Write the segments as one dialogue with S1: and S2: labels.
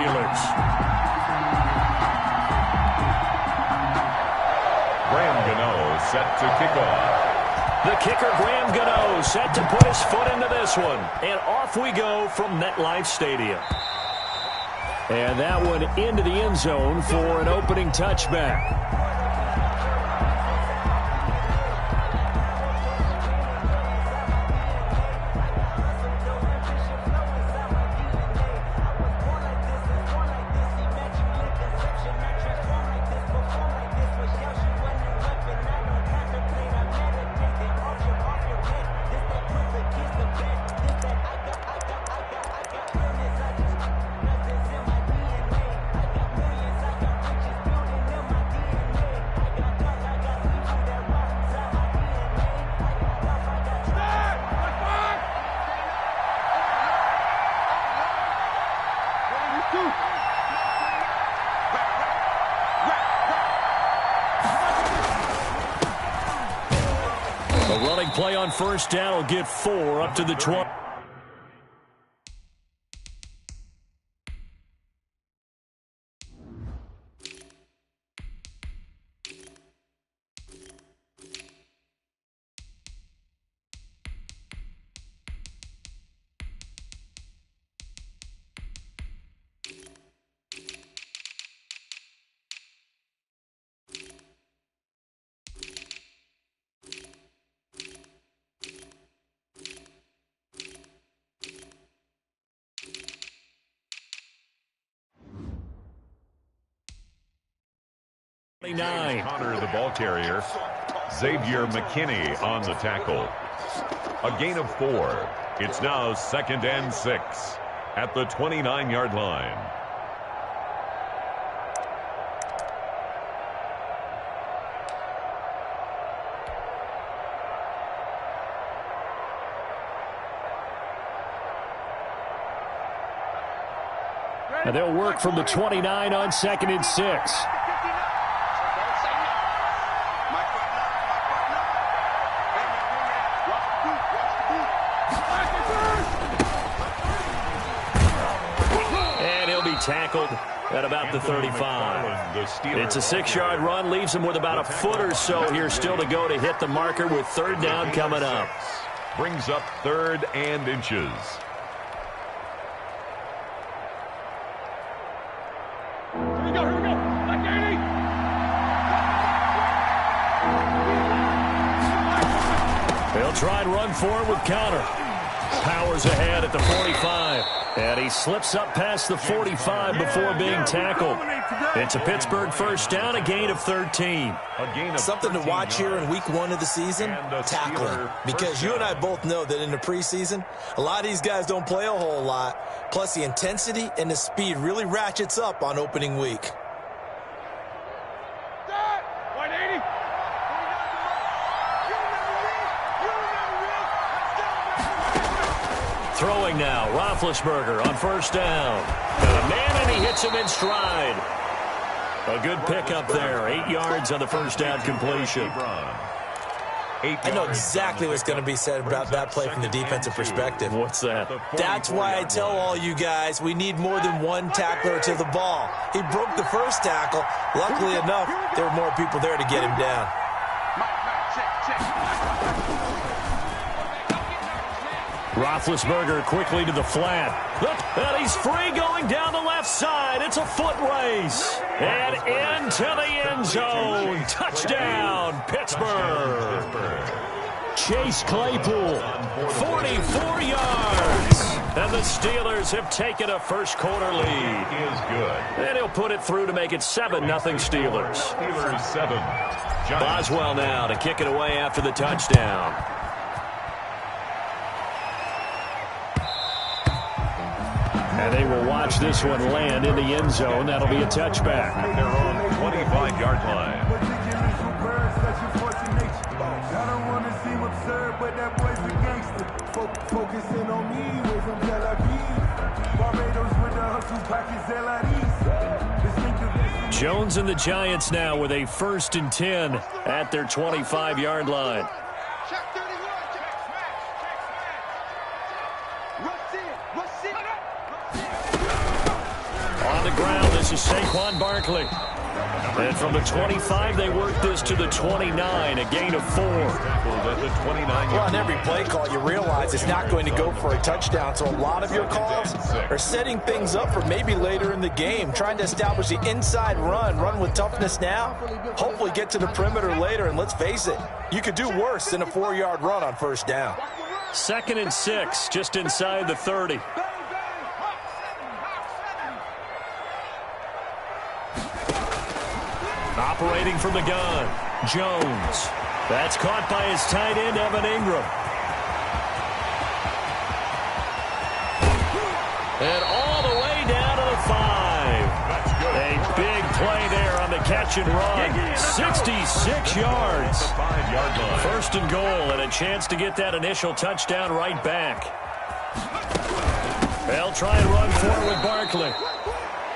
S1: Steelers.
S2: Graham Gano set to kick off.
S1: The kicker, Graham Gano, set to put his foot into this one. And off we go from MetLife Stadium. And that one into the end zone for an opening touchback. A running play on first down will get 4 up to the 20.
S2: Connor, the ball carrier. Xavier McKinney on the tackle. A gain of 4. It's now 2nd and 6 at the 29-yard line.
S1: And they'll work from the 29 on 2nd and 6. Tackled at about the 35. It's a 6-yard run, leaves him with about a foot or so here still to go to hit the marker with 3rd down coming up.
S2: Brings up 3rd and inches.
S3: Here we go. Like
S1: 80. They'll try and run forward with Connor. Powers ahead at the 45. And he slips up past the 45 before being tackled. It's a Pittsburgh first down, a gain of 13.
S4: Something to watch here in week 1 of the season, tackling. Because you and I both know that in the preseason, a lot of these guys don't play a whole lot. Plus the intensity and the speed really ratchets up on opening week.
S1: Throwing now, Roethlisberger on first down. Got a man, and he hits him in stride. A good pickup there. 8 yards on the first down completion.
S4: I know exactly what's going to be said about that play from the defensive perspective.
S1: What's that?
S4: That's why I tell all you guys we need more than one tackler to the ball. He broke the first tackle. Luckily enough, there were more people there to get him down.
S1: Roethlisberger quickly to the flat. And he's free going down the left side. It's a foot race. And into the end zone. Touchdown, Pittsburgh. Chase Claypool, 44 yards. And the Steelers have taken a first-quarter lead.
S2: Is good.
S1: And he'll put it through to make it 7-0 Steelers.
S2: Steelers 7.
S1: Boswell now to kick it away after the touchdown. And they will watch this one land in the end zone. That'll be a touchback.
S2: They're on the 25-yard line.
S1: Jones and the Giants now with a 1st and 10 at their 25-yard line. ground. This is Saquon Barkley. And from the 25, they work this to the 29, a gain of 4.
S4: Well, on every play call, you realize it's not going to go for a touchdown. So a lot of your calls are setting things up for maybe later in the game, trying to establish the inside run with toughness now, hopefully get to the perimeter later. And let's face it, you could do worse than a 4-yard run on first down.
S1: 2nd and 6, just inside the 30. Operating from the gun, Jones. That's caught by his tight end, Evan Ingram. And all the way down to the 5. A big play there on the catch and run. 66 yards.
S2: 5-yard line.
S1: 1st and goal, and a chance to get that initial touchdown right back. They'll try and run forward with Barkley.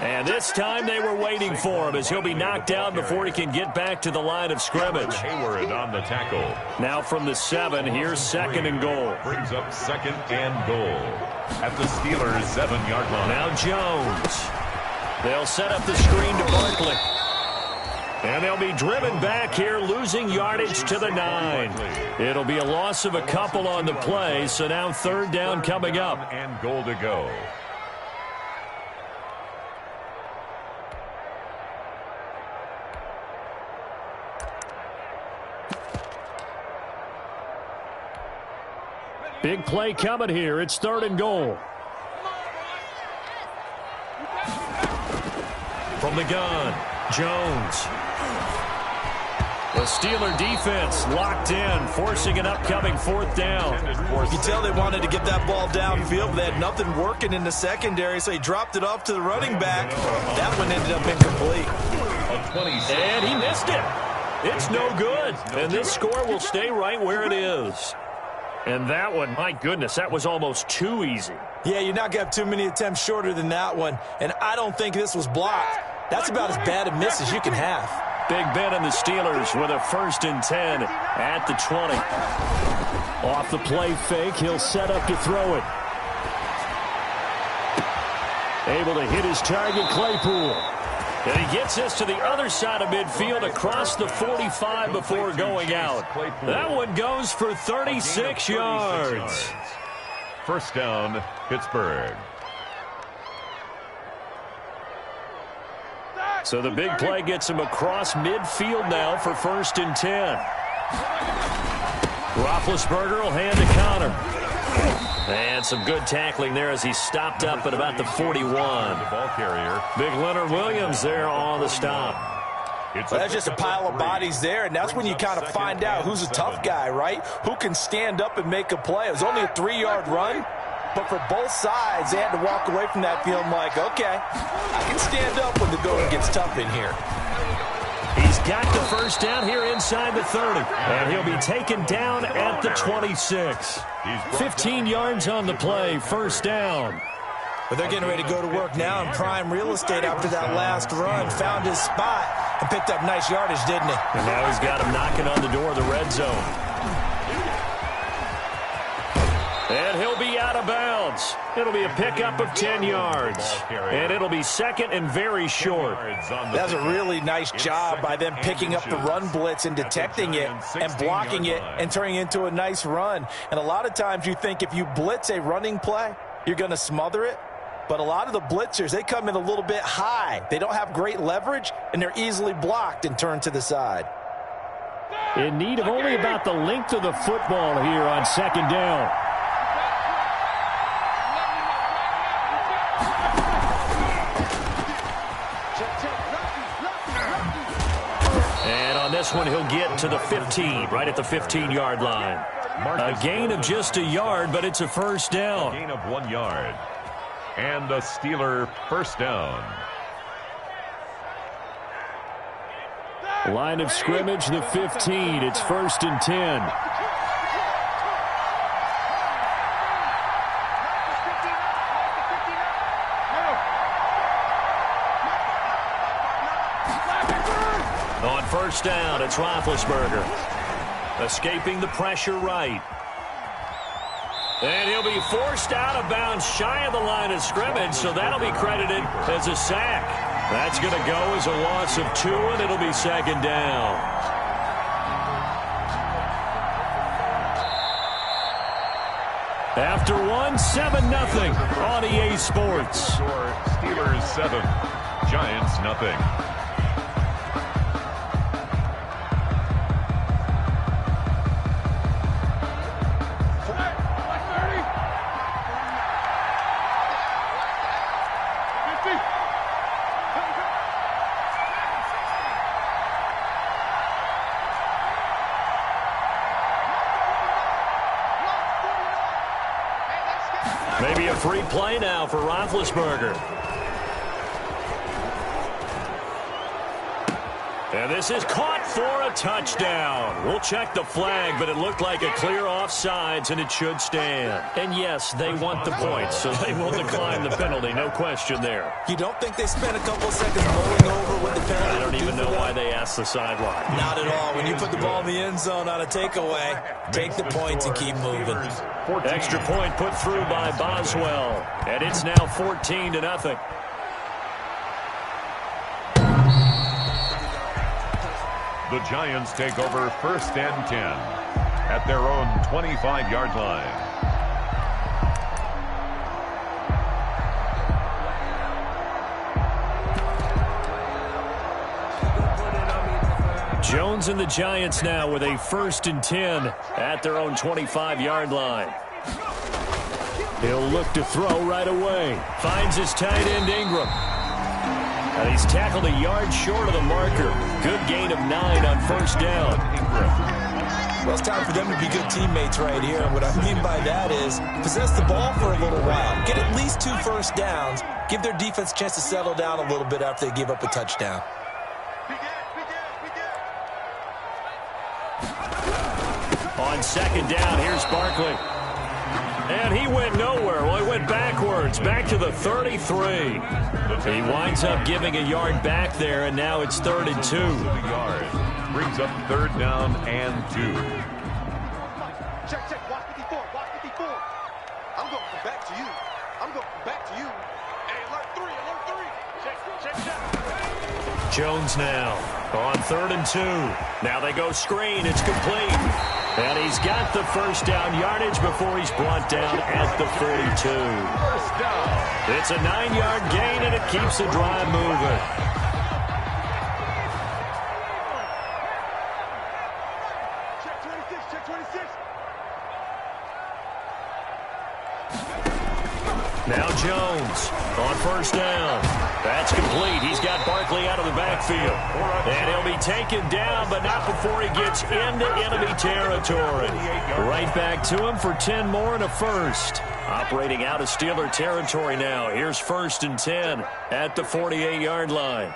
S1: And this time they were waiting for him as he'll be knocked down before he can get back to the line of scrimmage.
S2: Hayward on the tackle.
S1: Now from the 7, here's 2nd and goal.
S2: Brings up 2nd and goal at the Steelers' 7-yard line.
S1: Now Jones. They'll set up the screen to Barkley. And they'll be driven back here, losing yardage to the 9. It'll be a loss of a couple on the play, so now 3rd down coming up.
S2: And goal to go.
S1: Big play coming here. It's 3rd and goal. From the gun, Jones. The Steeler defense locked in, forcing an upcoming 4th down.
S4: You can tell they wanted to get that ball downfield, but they had nothing working in the secondary, so he dropped it off to the running back. That one ended up incomplete.
S1: And he missed it. It's no good. And this score will stay right where it is. And that one, my goodness, that was almost too easy.
S4: Yeah, you're not going to have too many attempts shorter than that one. And I don't think this was blocked. That's about as bad a miss as you can have.
S1: Big Ben and the Steelers with a 1st and 10 at the 20. Off the play fake, he'll set up to throw it. Able to hit his target, Claypool. And he gets this to the other side of midfield across the 45 before going out. That one goes for 36 yards.
S2: 1st down, Pittsburgh.
S1: So the big play gets him across midfield now for 1st and 10. Roethlisberger will hand to Connor. And some good tackling there as he stopped up at about the 41.
S2: The ball carrier.
S1: Big Leonard Williams there on the stop.
S4: Well, that's just a pile of bodies there, and that's when you kind of find out who's a tough guy, right? Who can stand up and make a play. It was only a 3-yard run, but for both sides, they had to walk away from that feeling like, okay, I can stand up when the going gets tough in here.
S1: He's got the 1st down here inside the 30, and he'll be taken down at the 26. 15 yards on the play, 1st down.
S4: But they're getting ready to go to work now in prime real estate after that last run. Found his spot and picked up nice yardage, didn't he?
S1: And now he's got him knocking on the door of the red zone. And he'll be out of bounds. It'll be a pickup of 10 yards. And it'll be 2nd and very short.
S4: That's a really nice job by them picking up the run blitz and detecting it and blocking it and turning it into a nice run. And a lot of times you think if you blitz a running play, you're going to smother it. But a lot of the blitzers, they come in a little bit high. They don't have great leverage, and they're easily blocked and turned to the side.
S1: In need of only about the length of the football here on 2nd down. And on this one, he'll get to the 15, right at the 15-yard line. A gain of just a yard, but it's a 1st down.
S2: Gain of 1 yard. And a Steeler 1st down.
S1: Line of scrimmage, the 15. It's 1st and 10. On 1st down, it's Roethlisberger. Escaping the pressure right. And he'll be forced out of bounds shy of the line of scrimmage, so that'll be credited as a sack. That's going to go as a loss of 2, and it'll be second down. After 1, 7-0 on EA Sports.
S2: Steelers 7, Giants nothing.
S1: Maybe a free play now for Roethlisberger. And this is caught for a touchdown. We'll check the flag, but it looked like a clear offsides, and it should stand. And yes, they want the points, so they will decline the penalty. No question there.
S4: You don't think they spent a couple seconds mulling over what the penalty
S1: I don't even know why they asked the sideline.
S4: Not at all. When you put the ball in the end zone on a takeaway, take the points and keep moving.
S1: Extra point put through by Boswell. And it's now 14-0.
S2: The Giants take over 1st and 10 at their own 25-yard line.
S1: Jones and the Giants now with a 1st and 10 at their own 25-yard line. He'll look to throw right away. Finds his tight end Ingram. And he's tackled a yard short of the marker. Good gain of 9 on 1st down.
S4: Well, it's time for them to be good teammates right here. And what I mean by that is possess the ball for a little while. Get at least 2 first downs. Give their defense a chance to settle down a little bit after they give up a touchdown.
S1: On 2nd down, here's Barkley. And he went nowhere. Well, he went backwards, back to the 33. He winds up giving a yard back there, and now it's 3rd and 2.
S2: Brings up 3rd down and 2.
S3: Check, watch 54, watch 54. I'm going to come back to you. I'm going to come back to you. Hey, alert 3. Check.
S1: Jones now on 3rd and 2. Now they go screen. It's complete. And he's got the 1st down yardage before he's brought down at the 42.
S2: First down.
S1: It's a 9-yard gain, and it keeps the drive moving.
S3: Check 26.
S1: Now Jones on 1st down. That's complete. He's got Barkley out of the backfield. And he'll be taken down, but not before he gets into enemy territory. Right back to him for 10 more and a 1st. Operating out of Steeler territory now. Here's 1st and 10 at the 48-yard line.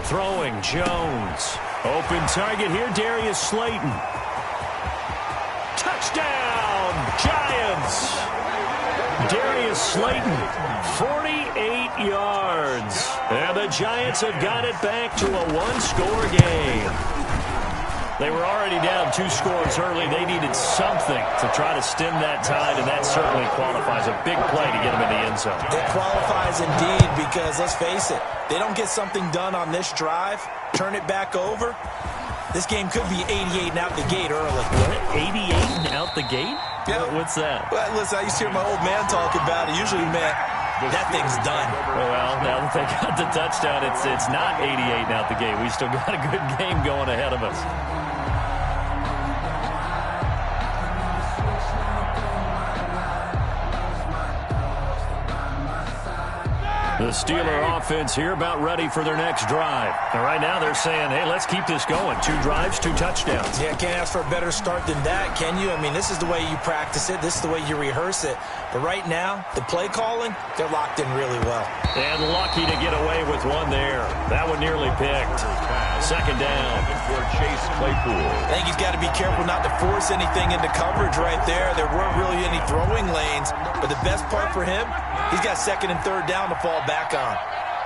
S1: Throwing Jones. Open target here, Darius Slayton. Touchdown, Giants! Darius Slayton, 48 yards. And the Giants have got it back to a 1-score game. They were already down 2 scores early. They needed something to try to stem that tide, and that certainly qualifies. A big play to get them in the end zone.
S4: It qualifies indeed because, let's face it, they don't get something done on this drive, turn it back over, this game could be 88 and out the gate early.
S1: What? 88 and out the gate?
S4: Yeah.
S1: What's that?
S4: Well, listen, I used to hear my old man talk about it. Usually meant that thing's done.
S1: Well, now that they got the touchdown, it's not 88 and out the gate. We still got a good game going ahead of us. The Steeler offense here about ready for their next drive. And right now they're saying, hey, let's keep this going. 2 drives, 2 touchdowns.
S4: Yeah, can't ask for a better start than that, can you? I mean, this is the way you practice it. This is the way you rehearse it. But right now, the play calling, they're locked in really well.
S1: And lucky to get away with one there. That one nearly picked. 2nd down.
S2: For Chase Claypool.
S4: I think he's got to be careful not to force anything into coverage right there. There weren't really any throwing lanes. But the best part for him, he's got 2nd and 3rd down to fall back on.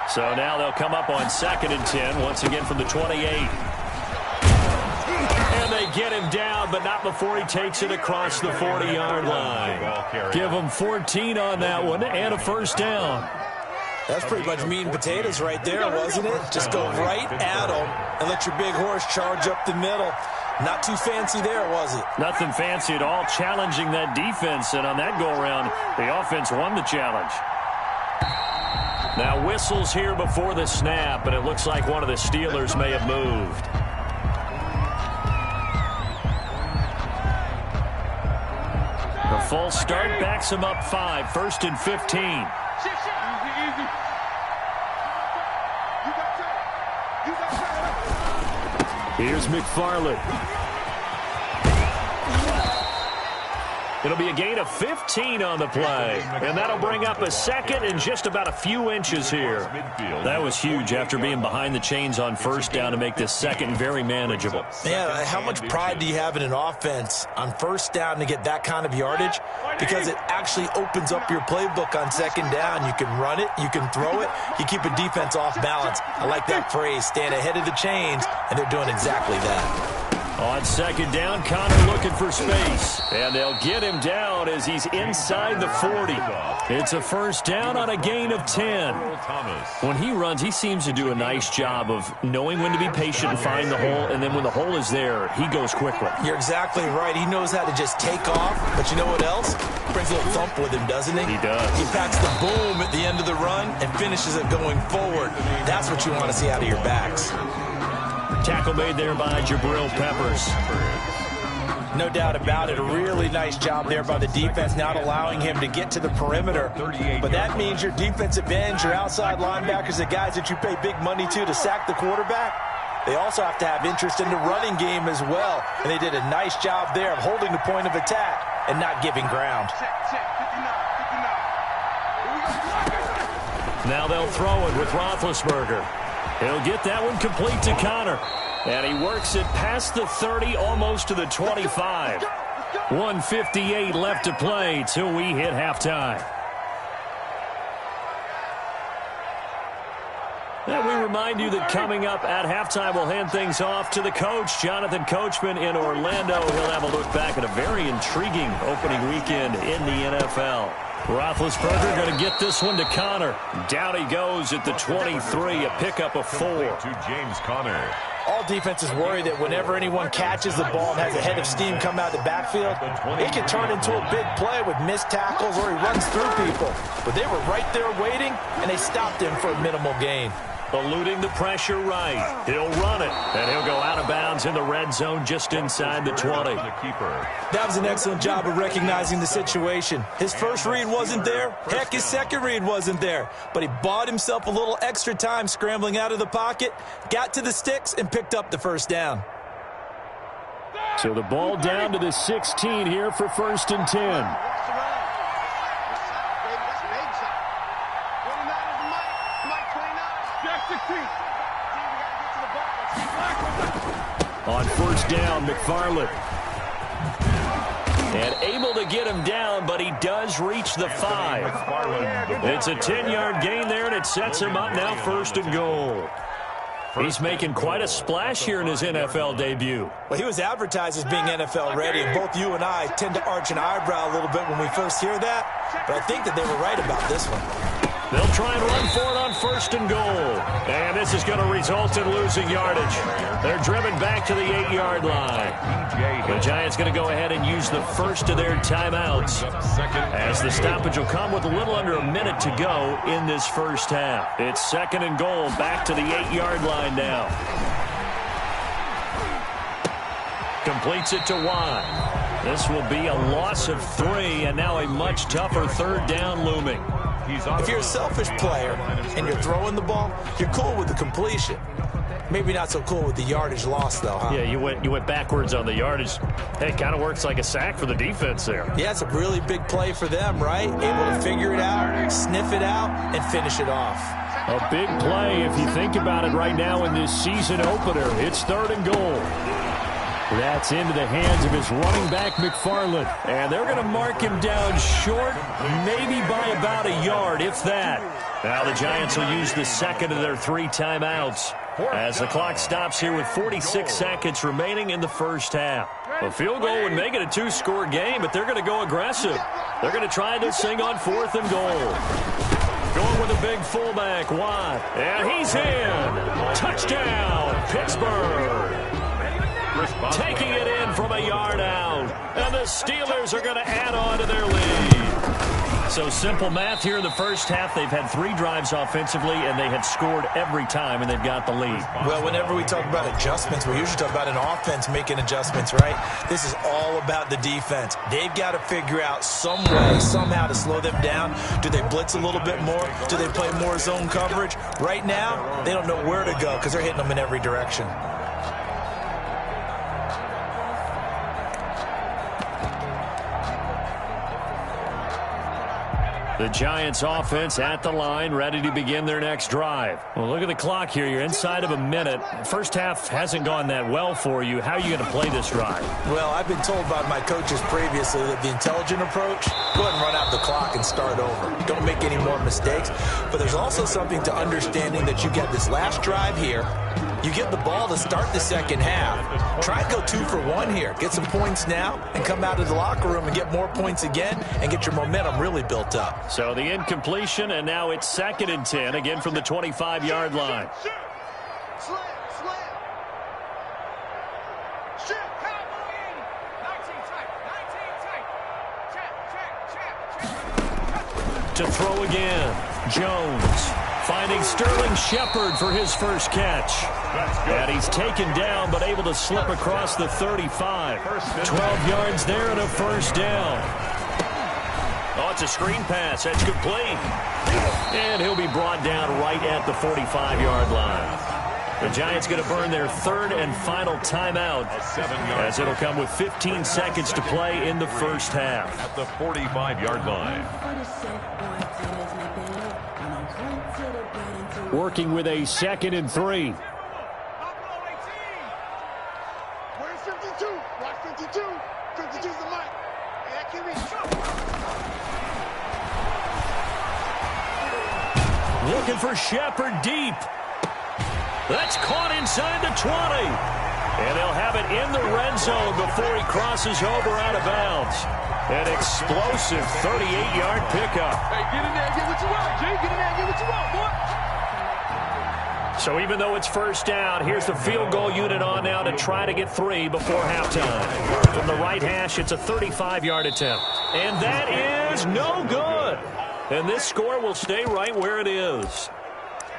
S1: So now they'll come up on 2nd and 10, once again from the 28. And they get him down, but not before he takes it across the 40-yard line. Give him 14 on that one and a first down.
S4: That's pretty much meat and potatoes right there, wasn't it? Just go right at him and let your big horse charge up the middle. Not too fancy there, was it?
S1: Nothing fancy at all, challenging that defense. And on that go-around, the offense won the challenge. Now whistles here before the snap, and it looks like one of the Steelers may have moved. The false start backs him up 5, 1st and 15. Here's McFarland. It'll be a gain of 15 on the play, and that'll bring up a second and just about a few inches here. That was huge after being behind the chains on first down to make this second very manageable.
S4: Yeah, how much pride do you have in an offense on first down to get that kind of yardage? Because it actually opens up your playbook on second down. You can run it, you can throw it, you keep a defense off balance. I like that phrase, stand ahead of the chains, and they're doing exactly that.
S1: On second down, Connor looking for space. And they'll get him down as he's inside the 40. It's a first down on a gain of 10. When he runs, he seems to do a nice job of knowing when to be patient and find the hole. And then when the hole is there, he goes quickly.
S4: You're exactly right. He knows how to just take off. But you know what else? Brings a little thump with him, doesn't he?
S1: He does.
S4: He packs the boom at the end of the run and finishes it going forward. That's what you want to see out of your backs.
S1: Tackle made there by Jabril Peppers.
S4: No doubt about it. A really nice job there by the defense, not allowing him to get to the perimeter. But that means your defensive ends, your outside linebackers, the guys that you pay big money to sack the quarterback, they also have to have interest in the running game as well. And they did a nice job there of holding the point of attack and not giving ground.
S1: Now they'll throw it with Roethlisberger. He'll get that one complete to Connor. And he works it past the 30, almost to the 25. 1:58 left to play till we hit halftime. And we remind you that coming up at halftime, we'll hand things off to the coach, Jonathan Coachman in Orlando. He'll have a look back at a very intriguing opening weekend in the NFL. Roethlisberger going to get this one to Connor. Down he goes at the 23, a pickup of 4.
S2: To James Conner.
S4: All defenses worry that whenever anyone catches the ball and has a head of steam come out of the backfield, it can turn into a big play with missed tackles or he runs through people. But they were right there waiting, and they stopped him for a minimal gain.
S1: Eluding the pressure right. He'll run it, and he'll go out of bounds in the red zone just inside the 20.
S4: That was an excellent job of recognizing the situation. His first read wasn't there. Heck, his second read wasn't there. But he bought himself a little extra time scrambling out of the pocket, got to the sticks, and picked up the first down.
S1: So the ball down to the 16 here for 1st and 10. On first down, McFarland. And able to get him down, but he does reach the 5. It's a 10-yard gain there, and it sets him up now 1st and goal. He's making quite a splash here in his NFL debut.
S4: Well, he was advertised as being NFL ready, and both you and I tend to arch an eyebrow a little bit when we first hear that. But I think that they were right about this one.
S1: They'll try and run for it on 1st and goal. And this is going to result in losing yardage. They're driven back to the 8-yard line. The Giants going to go ahead and use the first of their timeouts, as the stoppage will come with a little under a minute to go in this first half. It's 2nd and goal, back to the 8-yard line now. Completes it to Watt. This will be a loss of 3, and now a much tougher 3rd down looming.
S4: If you're a selfish player and you're throwing the ball, you're cool with the completion. Maybe not so cool with the yardage loss, though, huh?
S1: Yeah, you went backwards on the yardage. Hey, it kind of works like a sack for the defense there.
S4: Yeah, it's a really big play for them, right? Able to figure it out, sniff it out, and finish it off.
S1: A big play if you think about it right now in this season opener. It's 3rd and goal. That's into the hands of his running back, McFarland. And they're going to mark him down short, maybe by about a yard, if that. Now the Giants will use the 2nd of their 3 timeouts. As the clock stops here with 46 seconds remaining in the first half. A field goal would make it a two-score game, but they're going to go aggressive. They're going to try this thing on 4th and goal. Going with a big fullback, Watt. And he's in. Touchdown, Pittsburgh. Taking it in from a yard out. And the Steelers are going to add on to their lead. So simple math here in the first half. They've had 3 drives offensively, and they have scored every time, and they've got the lead.
S4: Well, whenever we talk about adjustments, we usually talk about an offense making adjustments, right? This is all about the defense. They've got to figure out some way, somehow to slow them down. Do they blitz a little bit more? Do they play more zone coverage? Right now, they don't know where to go because they're hitting them in every direction.
S1: The Giants offense at the line, ready to begin their next drive. Well, look at the clock here. You're inside of a minute. First half hasn't gone that well for you. How are you going to play this drive?
S4: Well, I've been told by my coaches previously that the intelligent approach, go ahead and run out the clock and start over. Don't make any more mistakes. But there's also something to understanding that you get this last drive here. You get the ball to start the second half. Try and go 2 for 1 here. Get some points now and come out of the locker room and get more points again and get your momentum really built up.
S1: So the incompletion, and now it's 2nd and 10, again from the 25-yard line. To throw again, Jones. Finding Sterling Shepard for his first catch. And he's taken down but able to slip across the 35. 12 yards there and a first down. Oh, it's a screen pass. That's complete. And he'll be brought down right at the 45-yard line. The Giants going to burn their 3rd and final timeout as it'll come with 15 seconds to play in the first half.
S2: At the 45-yard line.
S1: Working with a 2nd and 3.
S3: Where's 52? Watch 52. 52's the mic. Hey, that can reach.
S1: Looking for Shepard deep. That's caught inside the 20. And they'll have it in the red zone before he crosses over out of bounds. An explosive 38-yard pickup.
S3: Hey, get in there and get what you want, Jay. Get in there and get what you want, boy.
S1: So even though it's first down, here's the field goal unit on now to try to get 3 before halftime. From the right hash, it's a 35-yard attempt. And that is no good. And this score will stay right where it is.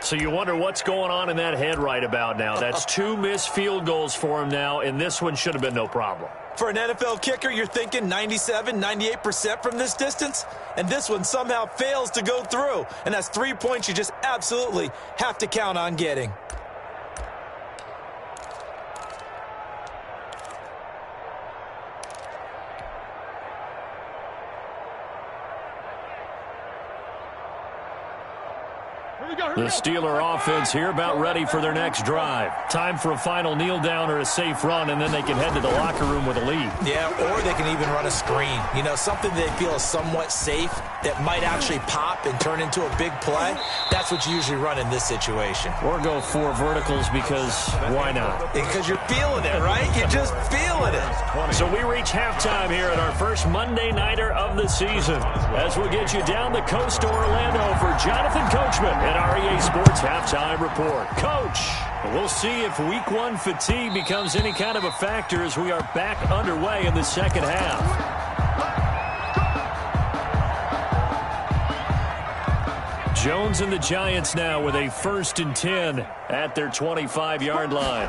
S1: So you wonder what's going on in that head right about now. That's 2 missed field goals for him now, and this one should have been no problem.
S4: For an NFL kicker, you're thinking 97, 98% from this distance, and this one somehow fails to go through. And that's 3 points you just absolutely have to count on getting.
S1: The Steeler offense here about ready for their next drive. Time for a final kneel down or a safe run, and then they can head to the locker room with a lead.
S4: Yeah, or they can even run a screen. You know, something they feel is somewhat safe that might actually pop and turn into a big play. That's what you usually run in this situation.
S1: Or go 4 verticals because why not?
S4: Because you're feeling it, right? You're just feeling it.
S1: So we reach halftime here at our first Monday Nighter of the season. As we'll get you down the coast to Orlando for Jonathan Coachman at our EA Sports Halftime Report. Coach, we'll see if Week 1 fatigue becomes any kind of a factor as we are back underway in the second half. Jones and the Giants now with a 1st and 10 at their 25-yard line.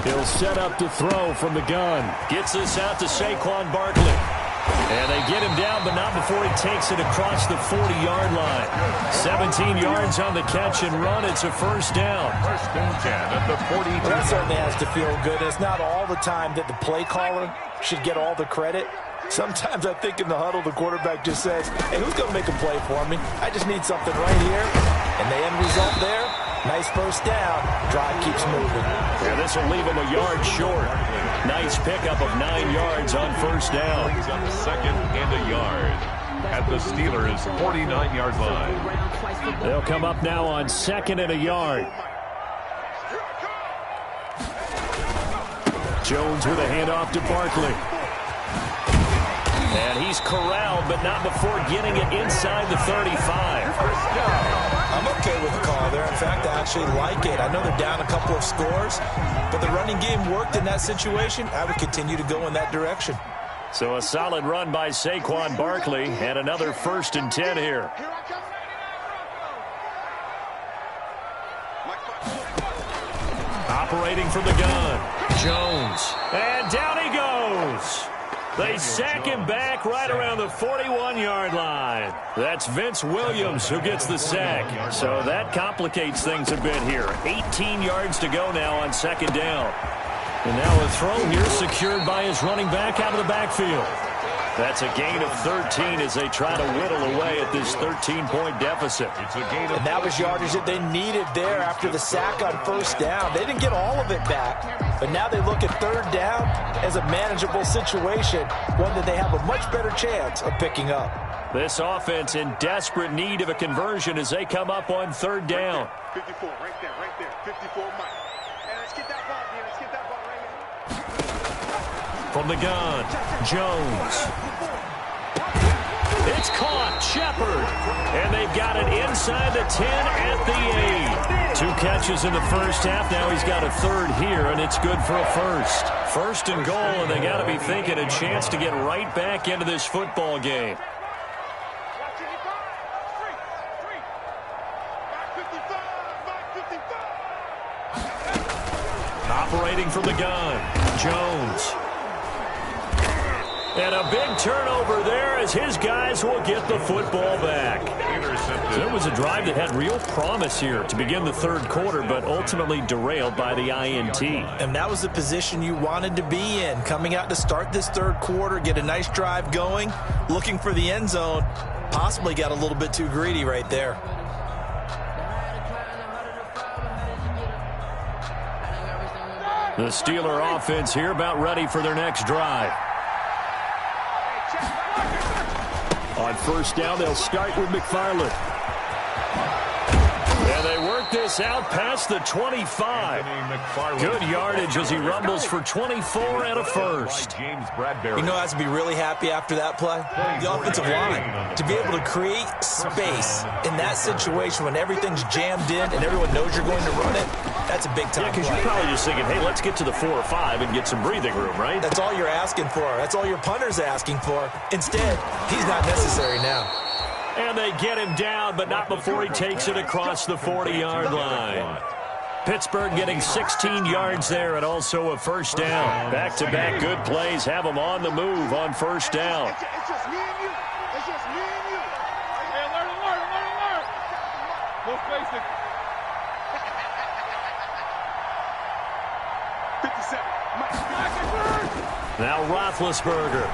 S1: He'll set up to throw from the gun. Gets this out to Saquon Barkley. And they get him down, but not before he takes it across the 40-yard line. 17 yards on the catch and run. It's a first down.
S2: 1st and 10 at the 42.
S4: Well, that certainly has to feel good. It's not all the time that the play caller should get all the credit. Sometimes I think in the huddle, the quarterback just says, hey, who's going to make a play for me? I just need something right here. And the end result there, nice first down. Drive keeps moving.
S1: Yeah, this will leave him a yard short. Nice pickup of 9 yards on first down.
S2: Brings up 2nd and a yard at the Steelers' 49-yard line.
S1: They'll come up now on 2nd and a yard. Jones with a handoff to Barkley. And he's corralled, but not before getting it inside the 35.
S4: I'm okay with the call there. In fact, I actually like it. I know they're down a couple of scores, but the running game worked in that situation. I would continue to go in that direction.
S1: So a solid run by Saquon Barkley and another 1st and 10 here. Operating from the gun. Jones. And down he goes. They sack him back right around the 41-yard line. That's Vince Williams who gets the sack. So that complicates things a bit here. 18 yards to go now on 2nd down. And now a throw here secured by his running back out of the backfield. That's a gain of 13 as they try to whittle away at this 13-point deficit.
S4: And that was yardage that they needed there after the sack on 1st down. They didn't get all of it back, but now they look at 3rd down as a manageable situation, one that they have a much better chance of picking up.
S1: This offense in desperate need of a conversion as they come up on 3rd down.
S3: 54, right there, 54, Mike. And let's get that ball, man. Let's get that ball right here.
S1: From the gun, Jones. It's caught, Shepard. And they've got it inside the 10 at the 8. 2 catches in the 1st half. Now he's got a 3rd here, and it's good for a 1st. 1st and goal, and they got to be thinking a chance to get right back into this football game. Operating from the gun, Jones. And a big turnover there as his guys will get the football back. It was a drive that had real promise here to begin the 3rd quarter, but ultimately derailed by the INT.
S4: And that was the position you wanted to be in, coming out to start this 3rd quarter, get a nice drive going, looking for the end zone. Possibly got a little bit too greedy right there.
S1: The Steeler offense here about ready for their next drive. On 1st down, they'll start with McFarland. And they work this out past the 25. Good yardage as he rumbles for 24 and a 1st.
S4: You know, has to be really happy after that play. The offensive line, to be able to create space in that situation when everything's jammed in and everyone knows you're going to run it, that's a big-time play.
S1: Because you're probably just thinking, hey, let's get to the 4 or 5 and get some breathing room, right?
S4: That's all you're asking for. That's all your punter's asking for. Instead, he's not necessary now.
S1: And they get him down, but not before he takes it across the 40-yard line. Pittsburgh getting 16 yards there and also a 1st down. Back-to-back good plays have them on the move on 1st down.
S3: It's just me and you. It's just me and you. Hey, alert. Most basic. 57.
S1: Now Roethlisberger.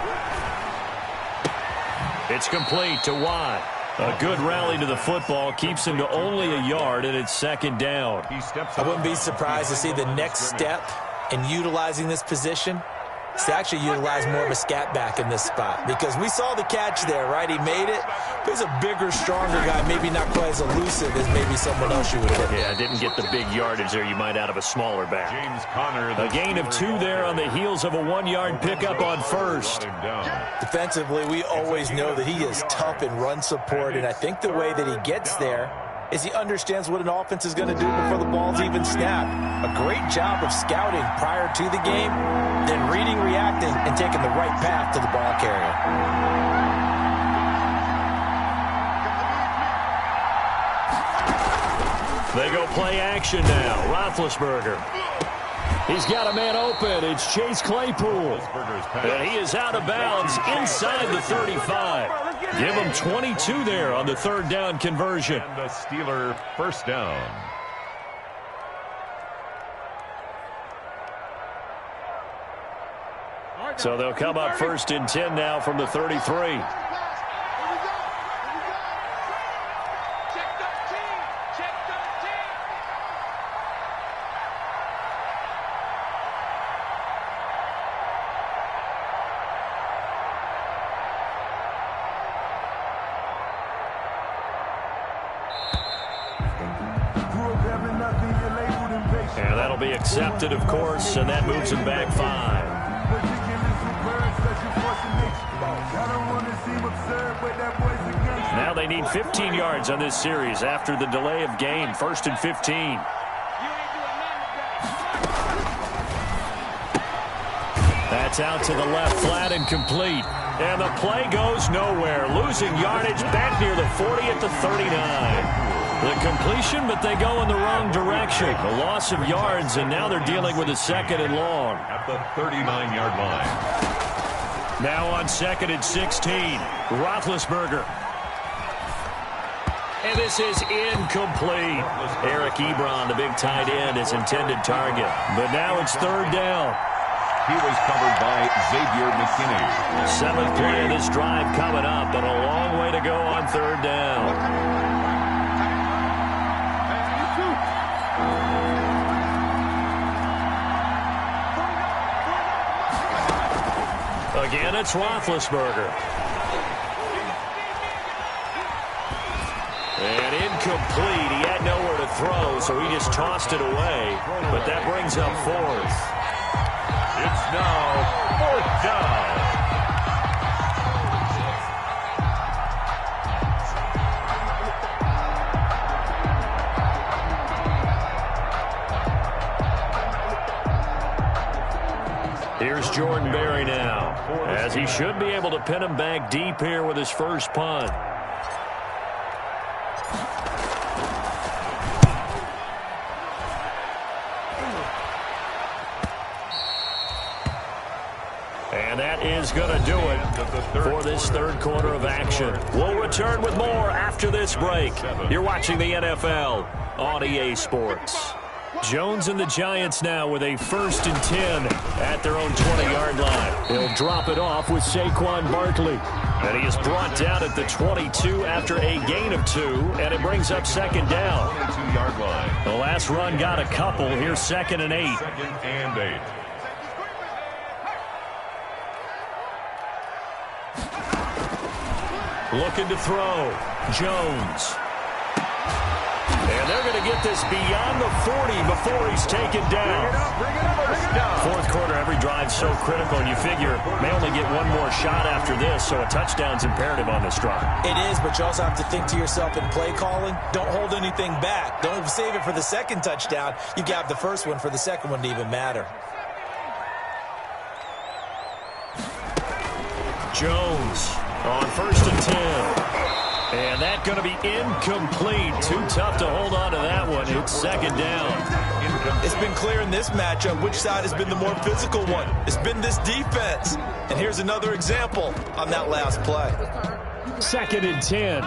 S1: It's complete to Watt. A good rally to the football keeps him to only a yard, and it's 2nd down.
S4: I wouldn't be surprised to see the next step in utilizing this position is to actually utilize more of a scat back in this spot, because we saw the catch there, right? He made it, but he's a bigger, stronger guy, maybe not quite as elusive as maybe someone else you would have hit.
S1: Yeah, didn't get the big yardage there you might out of a smaller back. A gain of 2 there on the heels of a 1-yard pickup on 1st.
S4: Defensively, we always know that he is tough in run support, and I think the way that he gets there is he understands what an offense is going to do before the ball's even snapped. A great job of scouting prior to the game, then reading, reacting, and taking the right path to the ball carrier.
S1: They go play action now. Roethlisberger. He's got a man open. It's Chase Claypool. And he is out of bounds inside the 35. Give him 22 there on the 3rd down conversion.
S2: And the Steeler 1st down.
S1: So they'll come up 1st and 10 now from the 33. And that'll be accepted, of course, and that moves him back 5. Now they need 15 yards on this series after the delay of game. 1st and 15. That's out to the left, flat and complete. And the play goes nowhere. Losing yardage back near the 40 at the 39. The completion, but they go in the wrong direction. A loss of yards, and now they're dealing with a 2nd and long.
S2: At the 39-yard line.
S1: Now on 2nd and 16. Roethlisberger. And this is incomplete. Eric Ebron, the big tight end, his intended target. But now it's 3rd down.
S2: He was covered by Xavier McKinney.
S1: 7th play of this drive coming up, but a long way to go on 3rd down. Again, it's Roethlisberger. And incomplete. He had nowhere to throw, so he just tossed it away. But that brings up 4th.
S2: It's now 4th down.
S1: Here's Jordan Berry now, as he should be able to pin him back deep here with his first punt. And that is going to do it for this 3rd quarter of action. We'll return with more after this break. You're watching the NFL on EA Sports. Jones and the Giants now with a 1st and 10 at their own 20-yard line. He'll drop it off with Saquon Barkley. And he is brought down at the 22 after a gain of 2, and it brings up 2nd down.
S2: 22-yard line.
S1: The last run got a couple. Here's 2nd and 8.
S2: 2nd and 8.
S1: Looking to throw. Jones. And they're going to get this beyond the 40 before he's taken down. 4th quarter, every drive's so critical, and you figure may only get one more shot after this, so a touchdown's imperative on this drive.
S4: It is, but you also have to think to yourself in play calling, don't hold anything back. Don't save it for the 2nd touchdown. You got the 1st one for the 2nd one to even matter.
S1: Jones on 1st and 10. And that's going to be incomplete. Too tough to hold on to that one. It's 2nd down.
S4: It's been clear in this matchup which side has been the more physical one. It's been this defense. And here's another example on that last play.
S1: 2nd and 10.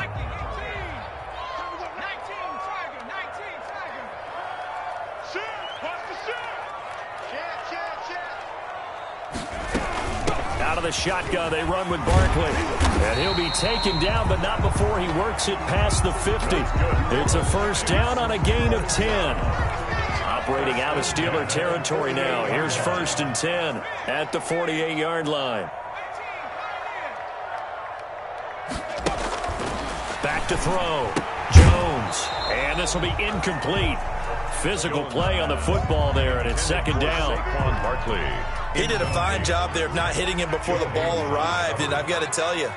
S1: Out of the shotgun, they run with Barkley. And he'll be taken down, but not before he works it past the 50. It's a 1st down on a gain of 10. Operating out of Steeler territory now. Here's 1st and 10 at the 48-yard line. Back to throw. Jones. And this will be incomplete. Physical play on the football there, and it's 2nd down.
S2: Barkley.
S4: He did a fine job there of not hitting him before the ball arrived, and I've got to tell you,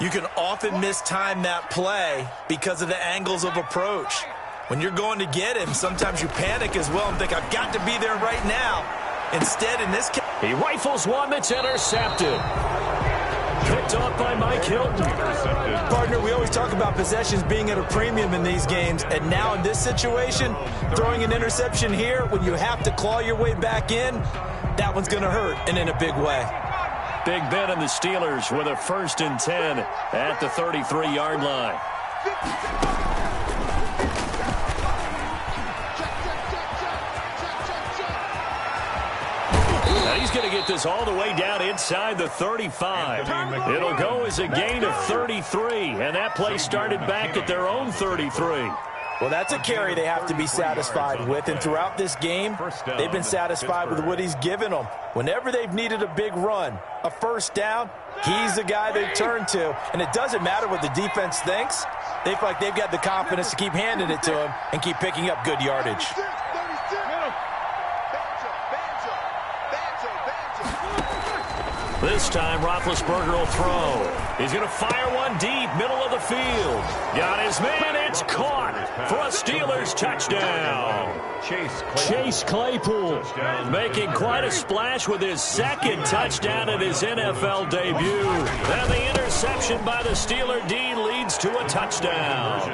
S4: you can often mistime that play because of the angles of approach. When you're going to get him, sometimes you panic as well and think, I've got to be there right now. Instead, in this case,
S1: he rifles one that's intercepted. Picked off by Mike Hilton.
S4: Partner, we always talk about possessions being at a premium in these games, and now in this situation, throwing an interception here when you have to claw your way back in, that one's going to hurt, and in a big way.
S1: Big Ben and the Steelers with a 1st and 10 at the 33-yard line. Now he's going to get this all the way down inside the 35. It'll go as a gain of 33, and that play started back at their own 33.
S4: Well, that's a carry they have to be satisfied with, and throughout this game, they've been satisfied with what he's given them. Whenever they've needed a big run, a 1st down, he's the guy they turn to, and it doesn't matter what the defense thinks. They feel like they've got the confidence to keep handing it to him and keep picking up good yardage.
S1: This time, Roethlisberger will throw. He's going to fire one deep, middle of the field. Got his man. It's caught for a Steelers touchdown. Chase Claypool making quite a splash with his second touchdown in his NFL debut. And the interception by the Steeler D leads to a touchdown.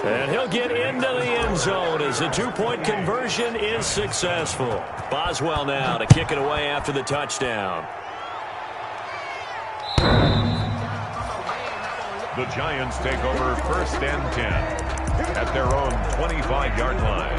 S1: And he'll get into the end zone as the two-point conversion is successful. Boswell now to kick it away after the touchdown.
S2: The Giants take over 1st and 10 at their own 25-yard line.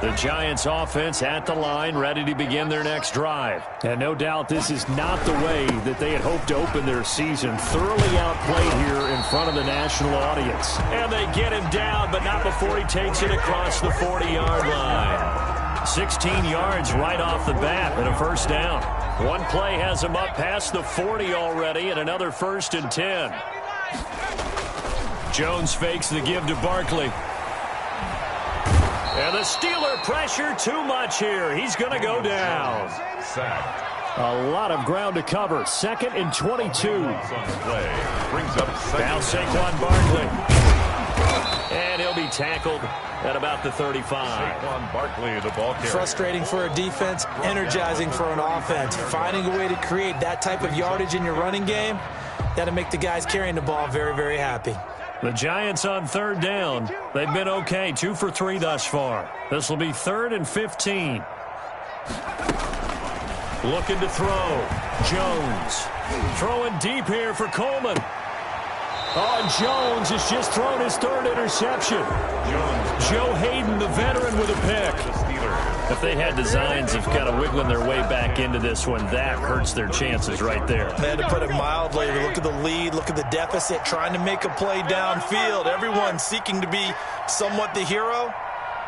S1: The Giants offense at the line, ready to begin their next drive. And no doubt this is not the way that they had hoped to open their season. Thoroughly outplayed here in front of the national audience. And they get him down, but not before he takes it across the 40-yard line. 16 yards right off the bat and a first down. One play has him up past the 40 already and another 1st and 10. Jones fakes the give to Barkley. And the Steeler pressure too much here. He's going to go down.
S2: Sacked.
S1: A lot of ground to cover. 2nd and 22.
S2: Brings up
S1: now Saquon Barkley. And he'll be tackled at about the 35.
S2: Saquon Barkley, the ball carrier.
S4: Frustrating for a defense, energizing for an offense. Finding a way to create that type of yardage in your running game, that'll make the guys carrying the ball very, very happy.
S1: The Giants on 3rd down. They've been okay, 2 for 3 thus far. This will be 3rd and 15. Looking to throw. Jones. Throwing deep here for Coleman. Oh, and Jones has just thrown his 3rd interception. Joe Hayden, the veteran, with a pick. If they had designs of kind of wiggling their way back into this one, that hurts their chances right there.
S4: They had to put it mildly. Look at the lead. Look at the deficit. Trying to make a play downfield. Everyone seeking to be somewhat the hero.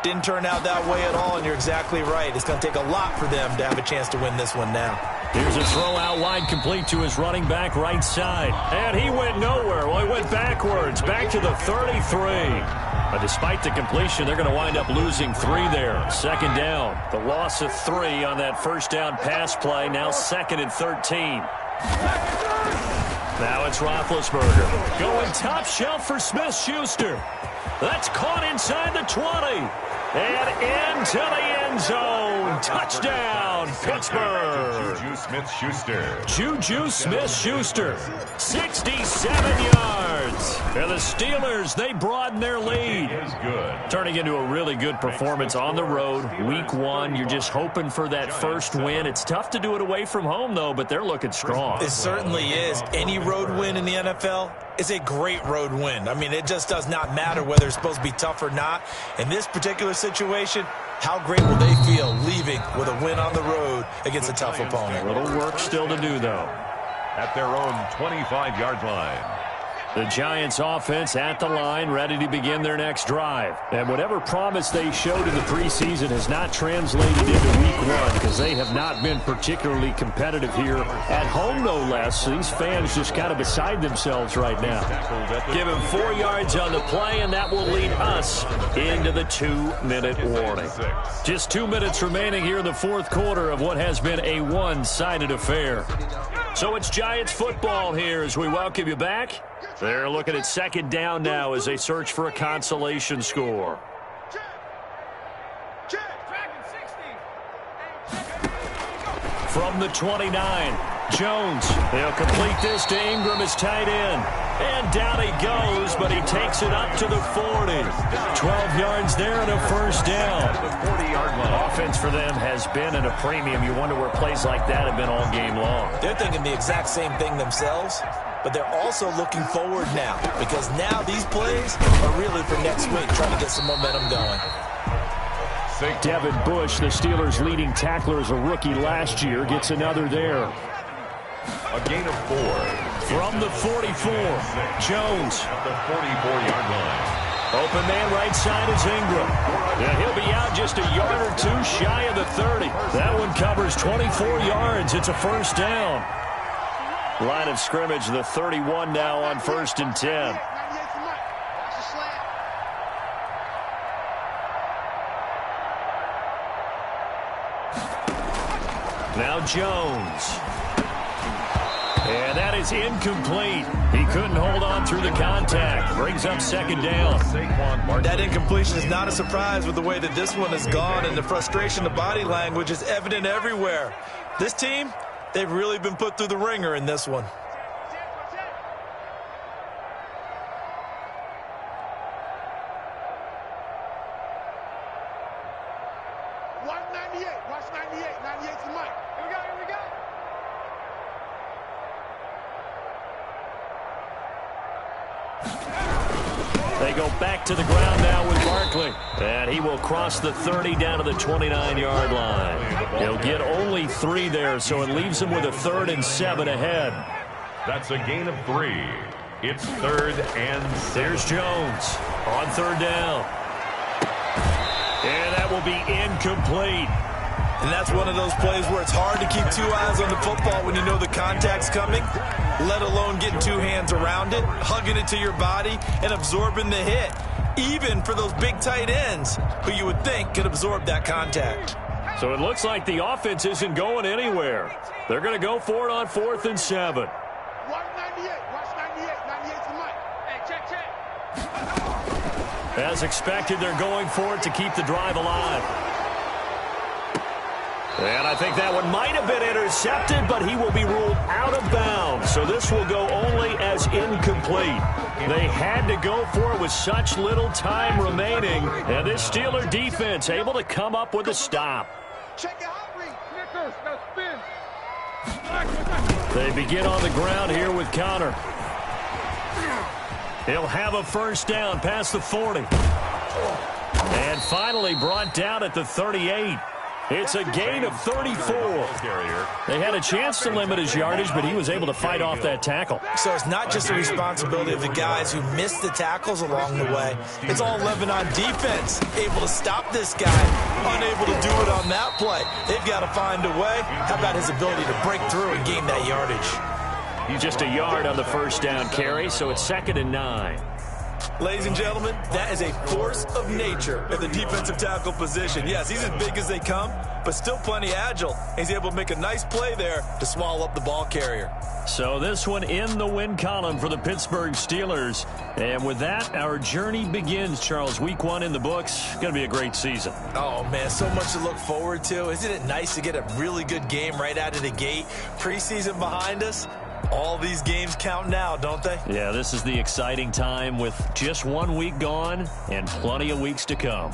S4: Didn't turn out that way at all, and you're exactly right. It's going to take a lot for them to have a chance to win this one now.
S1: Here's a throw out wide, complete to his running back right side. And he went nowhere. Well, he went backwards, back to the 33. But despite the completion, they're going to wind up losing 3 there. 2nd down. The loss of 3 on that first down pass play. Now 2nd and 13. Now it's Roethlisberger. Going top shelf for Smith-Schuster. That's caught inside the 20. And into the end zone. Touchdown, Pittsburgh.
S2: Juju Smith-Schuster.
S1: Juju Smith-Schuster. 67 yards. And the Steelers, they broaden their lead.
S2: Is good.
S1: Turning into a really good performance on the road. Week 1, you're just hoping for that first win. It's tough to do it away from home, though, but they're looking strong.
S4: It certainly is. Any road win in the NFL is a great road win. I mean, it just does not matter whether it's supposed to be tough or not. In this particular situation, how great will they feel leaving with a win on the road against a tough opponent?
S1: A little work still to do, though.
S2: At their own 25-yard line.
S1: The Giants offense at the line, ready to begin their next drive. And whatever promise they showed in the preseason has not translated into week 1 because they have not been particularly competitive here at home, no less. So these fans just kind of beside themselves right now. Give him 4 yards on the play, and that will lead us into the 2-minute warning. Just 2 minutes remaining here in the 4th quarter of what has been a one-sided affair. So it's Giants football here as we welcome you back. They're looking at 2nd down now as they search for a consolation score. From the 29, Jones. He'll complete this to Ingram as tight end. And down he goes, but he takes it up to the 40. 12 yards there and a first down.
S2: The 40-yard line.
S1: Offense for them has been at a premium. You wonder where plays like that have been all game long.
S4: They're thinking the exact same thing themselves, but they're also looking forward now because now these plays are really for next week, trying to get some momentum going.
S1: Devin Bush, the Steelers' leading tackler as a rookie last year, gets another there.
S2: A gain of 4.
S1: From the 44, Jones.
S2: At the 44-yard line.
S1: Open man right side is Ingram. Yeah, he'll be out just a yard or 2 shy of the 30. That one covers 24 yards. It's a first down. Line of scrimmage, the 31 now on 1st and 10. Now Jones. And that is incomplete. He couldn't hold on through the contact. Brings up second down.
S4: That incompletion is not a surprise with the way that this one has gone, and the frustration, the body language is evident everywhere. This team, they've really been put through the ringer in this one.
S3: Watch 98. Watch 98. 98's the mic. Here we go. Here we go.
S1: They go back to the ground now with Barkley. And he will cross the 30 down to the 29-yard line. He'll get only 3 there, so it leaves him with a 3rd and 7 ahead.
S2: That's a gain of 3. It's 3rd and 6.
S1: There's Jones on 3rd down. And that will be incomplete.
S4: And that's one of those plays where it's hard to keep 2 eyes on the football when you know the contact's coming, let alone getting 2 hands around it, hugging it to your body, and absorbing the hit, even for those big tight ends who you would think could absorb that contact.
S1: So it looks like the offense isn't going anywhere. They're going to go for it on 4th and 7.
S3: Watch 98. Watch 98. 98's the mic. Hey, check.
S1: As expected, they're going for it to keep the drive alive. And I think that one might have been intercepted, but he will be ruled out of bounds. So this will go only as incomplete. They had to go for it with such little time remaining. And this Steeler defense able to come up with a stop.
S3: Check your hot read. Snickers, no spin.
S1: They begin on the ground here with Connor. He'll have a first down past the 40. And finally brought down at the 38. It's a gain of 34. They had a chance to limit his yardage, but he was able to fight off that tackle.
S4: So it's not just the responsibility of the guys who missed the tackles along the way. It's all Lebanon defense, able to stop this guy, unable to do it on that play. They've got to find a way. How about his ability to break through and gain that yardage?
S1: Just a yard on the first down carry, so it's 2nd and 9.
S4: Ladies and gentlemen, that is a force of nature at the defensive tackle position. Yes, he's as big as they come, but still plenty agile. He's able to make a nice play there to swallow up the ball carrier.
S1: So this one in the win column for the Pittsburgh Steelers. And with that, our journey begins, Charles. Week 1 in the books. Going to be a great season.
S4: Oh, man, so much to look forward to. Isn't it nice to get a really good game right out of the gate? Preseason behind us. All these games count now, don't they?
S1: Yeah, this is the exciting time with just 1 week gone and plenty of weeks to come.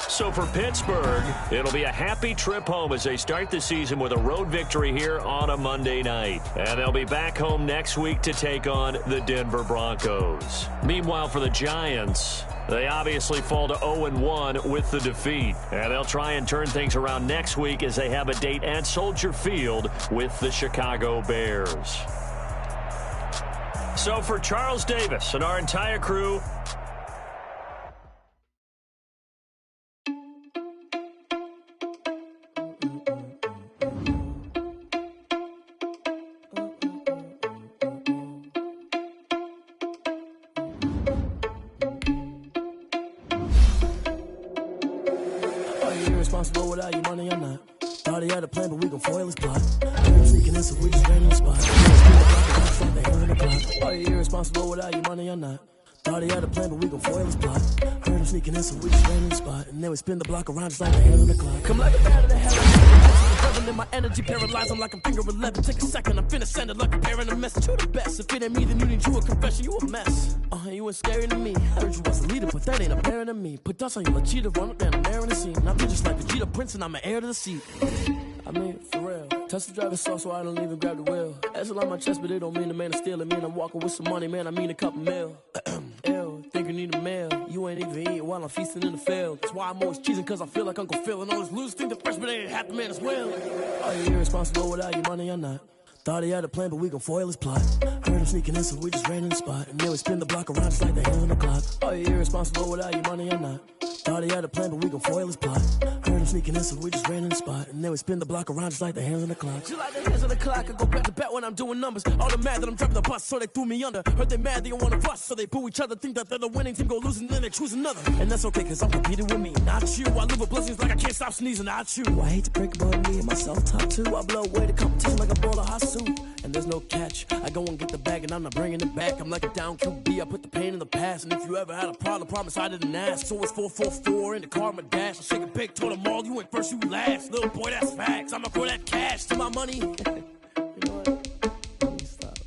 S1: So for Pittsburgh, it'll be a happy trip home as they start the season with a road victory here on a Monday night. And they'll be back home next week to take on the Denver Broncos. Meanwhile, for the Giants, they obviously fall to 0-1 with the defeat. And they'll try and turn things around next week as they have a date at Soldier Field with the Chicago Bears. So for Charles Davis and our entire crew,
S5: responsible without your money or not. Thought he had a plan, but we gon' foil his plot. We're sneaking in, so we just ran in the spot. Are you irresponsible without your money or not? Thought he had a plan, but we gon' foil his plot. Heard him sneaking in, so we just ran in the spot. And then we spin the block around just like a hair in the clock. Come like a bat of the hell. My energy paralyzed, I'm like a finger 11. Take a second, I'm finna send it like a parent a message. You the best. If it ain't me, then you need you a confession. You a mess. You ain't scary to me. Heard you was a leader, but that ain't apparent to me. Put dust on you, a cheetah, run up down the air in the scene. I be just like the Cheetah Prince, and I'm an heir to the seat. I mean, for real. Touch the driver's sauce so I don't even grab the wheel. That's on my chest, but it don't mean the man is stealing. Mean I'm walking with some money, man. I mean a couple mil. Ew, think you need a meal. You ain't even eating while I'm feasting in the field. That's why I'm always cheesing, cause I feel like Uncle Phil. And all those losers think the freshman ain't half the man as well. Are you irresponsible without your money or not? Thought he had a plan, but we gon' foil his plot. Heard him sneaking in, so we just ran in the spot. And then we spin the block around just like the hair in the clock. Are you irresponsible without your money or not? Thought he had a plan, but we gon' foil his plot. Heard him sneaking in, so we just ran in the spot. And then we spin the block around just like the hands on the clock. Just like the hands on the clock, I go back to back when I'm doing numbers. All the mad that I'm dropping the bus, so they threw me under. Heard they mad, they don't wanna bust, so they boo each other. Think that they're the winning team, go losing, then they choose another. And that's okay, cause I'm competing with me, not you. I live with blessings like I can't stop sneezing, not you. I hate to break about me and myself top two. I blow away the competition like a bowl of hot soup. And there's no catch, I go and get the bag and I'm not bringing it back. I'm like a down QB, I put the pain in the past. And if you ever had a problem, promise I didn't ask. So it's 444 in the car, my dash. I shake a big, told them all, you ain't first, you last. Little boy, that's facts, I'ma throw that cash to my money. You know what? Let me stop.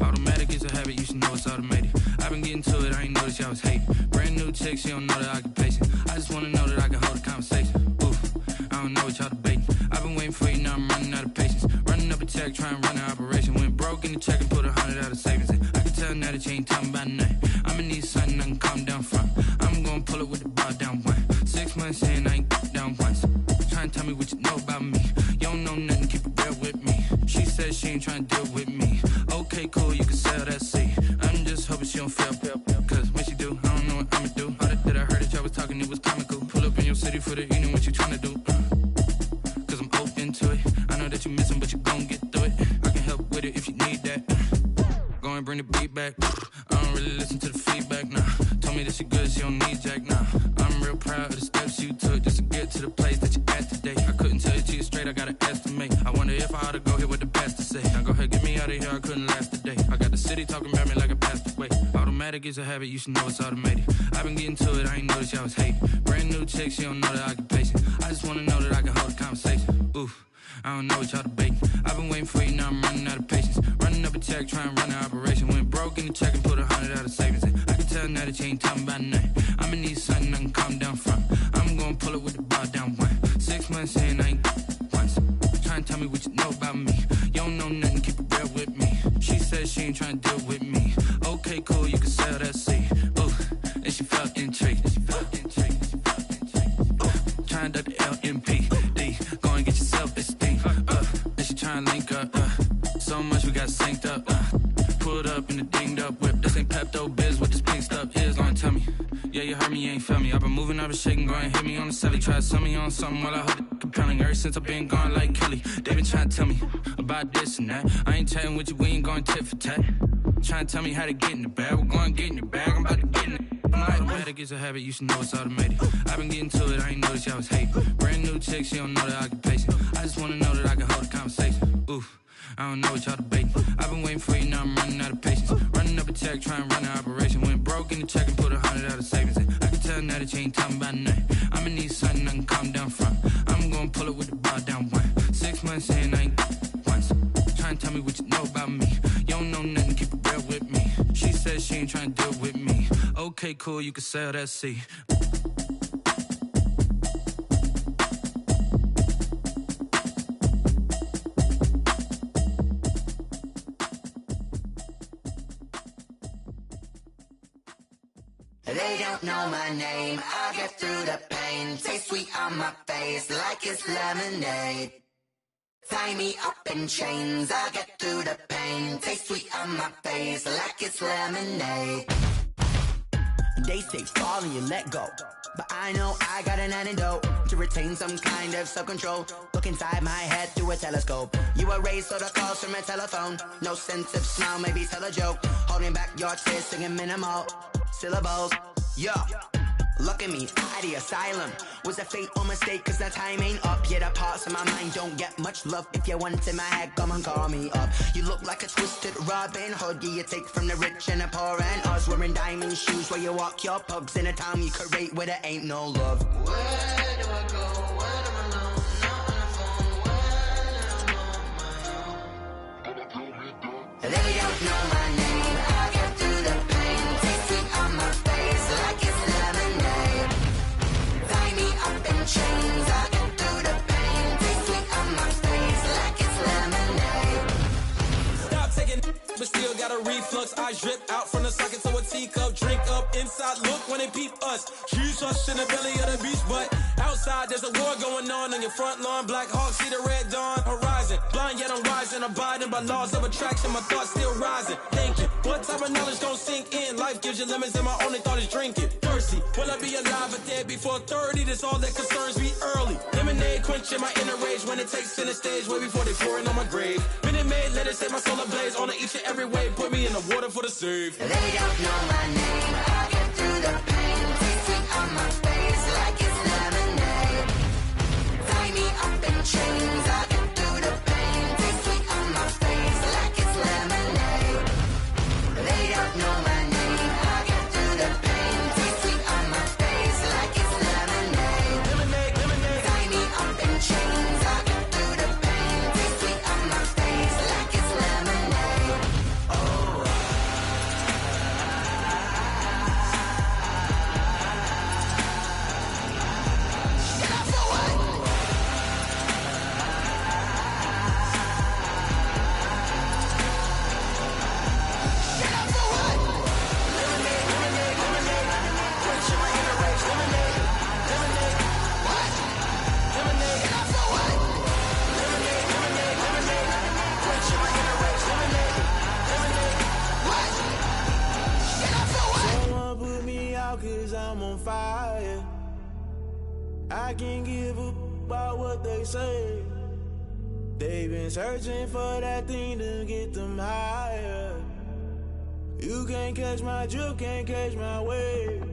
S6: Automatic is a habit, you should know it's automated. I've been getting to it, I ain't noticed y'all was hating. Brand new chick, she don't know the occupation. I just wanna know that I can hold a conversation. Oof, I don't know what y'all debating. I've been waiting for you, now I'm running out of patience. Running up a check, trying to run an operation. Went broke in the check and put 100 out of savings in. I can tell now that you ain't talking about nothing. I'ma need something I can calm down from. I'm gonna pull it with the bar down one. 6 months in, I ain't down once. Trying to tell me what you know about me. You don't know nothing, keep it real with me. She said she ain't trying to deal with me. Okay, cool, you can sell that seat. I'm just hoping she don't fail. Cause when she do, I don't know what I'ma do. All that I heard that y'all was talking, it was comical. Pull up in your city for the evening, what you trying to do? Cause I'm open to it. I know that you missing, but you gon' get through it. I can help with it if you need that. Go and bring the beat back. I don't really listen to the feedback, nah. Told me that she good, she don't need jack, nah. I'm real proud of the steps you took just to get to the place that you at today. I couldn't tell you to you straight, I gotta estimate. I wonder if I ought to go here with the best to say. Now go ahead, get me out of here, I couldn't last today. I got the city talking about me like I passed away. Automatic is a habit, you should know it's automated. I've been getting to it, I ain't noticed y'all was hating. Brand new chick, she don't know the occupation. I just wanna know that I can hold a conversation. Oof, I don't know what y'all debating. I've been waiting for you, now I'm running out of patience. Running up a check, trying to run an operation. Went broke in the check and put 100 out of savings in. I can tell now that you ain't talking about nothing. I'ma need something I can calm down from. I'm gonna pull it with the bar down one. 6 months in, I ain't once. Trying to tell me what you know about me. You don't know nothing, keep it real with me. She said she ain't trying to deal with me. Okay, cool, you can sell that seat. Ooh, and she felt intrigued. Trying to duck the LMPD. Go and get yourself esteem. And she trying to link up. So much we got synced up. Pulled up in the dinged up whip. This ain't Pepto Biz, what this pink stuff is. Long tell me. Yeah, you heard me, you ain't felt me. I've been moving, I've been shaking, go and hit me on the celly. Try to sell me on something while I hold it compelling. Ever since I've been gone like Kelly, they been trying to tell me about this and that. I ain't chatting with you, we ain't going tit for tat. Trying to tell me how to get in the bag. We're going to get in the bag, I'm about to get in it. Automatic is a habit, you should know it's automated. I've been getting to it, I ain't noticed y'all was hating. Brand new chick, she don't know the occupation. I just wanna know that I can hold a conversation. Oof, I don't know what y'all debating. I've been waiting for you, now I'm running out of patience. Running up a check, trying to run an operation. Went broke in the check and put 100 out of savings in. I can tell now that you ain't talking about nothing. I'ma need something I can calm down from. I'm gonna pull it with the bar down one. 6 months in, I ain't once. Trying to tell me what you know about me. You don't know nothing, keep it real with me. She said she ain't trying to deal with me. Okay, cool, you can sell that seat.
S7: They don't know my name, I get through the pain. Taste sweet on my face like it's lemonade. Tie me up in chains, I get through the pain. Taste sweet on my face like it's lemonade.
S8: They say fall and you let go, but I know I got an antidote to retain some kind of self-control. Look inside my head through a telescope. You erase all the calls from a telephone. No sense of smile, maybe tell a joke. Holding back your tears, singing minimal syllables. Yo, look at me, out the asylum. Was a fate or mistake, cause the time ain't up. Yet the parts of my mind don't get much love. If you want in my head, come and call me up. You look like a twisted Robin Hood. Yeah, you take from the rich and the poor and us. Wearing diamond shoes where you walk your pugs in a town you create where there ain't no love.
S7: Where do I go? When I'm alone? Not on the phone. When I'm on my own. They don't know my name. I get through the pain. Taste sweet on my face like it's lemonade. Tie me up in chains. I get through the pain. Taste sweet on my face like it's lemonade.
S9: Stop taking, but still got a reflux. I drip out from the socket to a teacup. Drink up inside. Look when they can't peep us. She's us in the belly of the beast, but outside there's a war going on your front lawn. Black Hawk, see the red dawn horizon. Blind yet I'm rising, abiding by laws of attraction. My thoughts still rising, thinking, what type of knowledge don't sink in? Life gives you lemons and my only thought is drinking. Thirsty, will I be alive or dead before 30? That's all that concerns me early. Lemonade quenching my inner rage when it takes center stage way before they pouring on my grave. Minute Maid, let it set my soul ablaze on each and every way. Put me in the water for the save.
S7: They don't know my name. I get through the pain. Taste sweet on my face like it's lemonade. Tie me up in chains. I get through the pain. Taste sweet on my face like it's lemonade. They don't know my name. I get through the pain. Taste sweet on my face like it's lemonade.
S9: Lemonade, lemonade.
S7: Tie me up in chains. I get through the pain. Taste sweet on my face like it's lemonade.
S9: Someone put me out 'cause I'm on fire. I can't give up about what they say. They've been searching for that thing to get them higher. You can't catch my drift, can't catch my wave.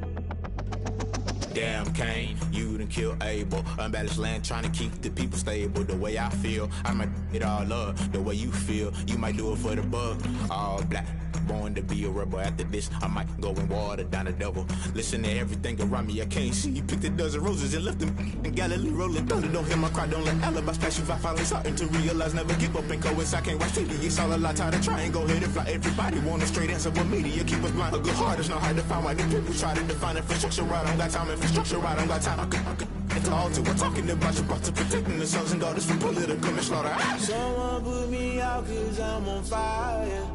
S10: Damn, Kane, you done killed Abel. Unbalanced land, trying to keep the people stable. The way I feel, I might it all up. The way you feel, you might do it for the buck. All black, born to be a rebel. After this, I might go and water down the devil. Listen to everything around me, I can't see. You picked a dozen roses and left them in Galilee rolling thunder. Don't hear my cry, don't let alibis pass you. I finally starting to realize, never give up and coincide. Can't watch TV, it's all a lot. Tired of trying, go ahead and fly. Everybody want a straight answer, but media keep us blind. A good heart is not hard to find. Why the people try to define infrastructure right? I don't got time, infrastructure right, I don't got time. I could all to. We're talking about you, about to protecting the sons and daughters from political manslaughter.
S9: Someone put me out 'cause I'm on fire.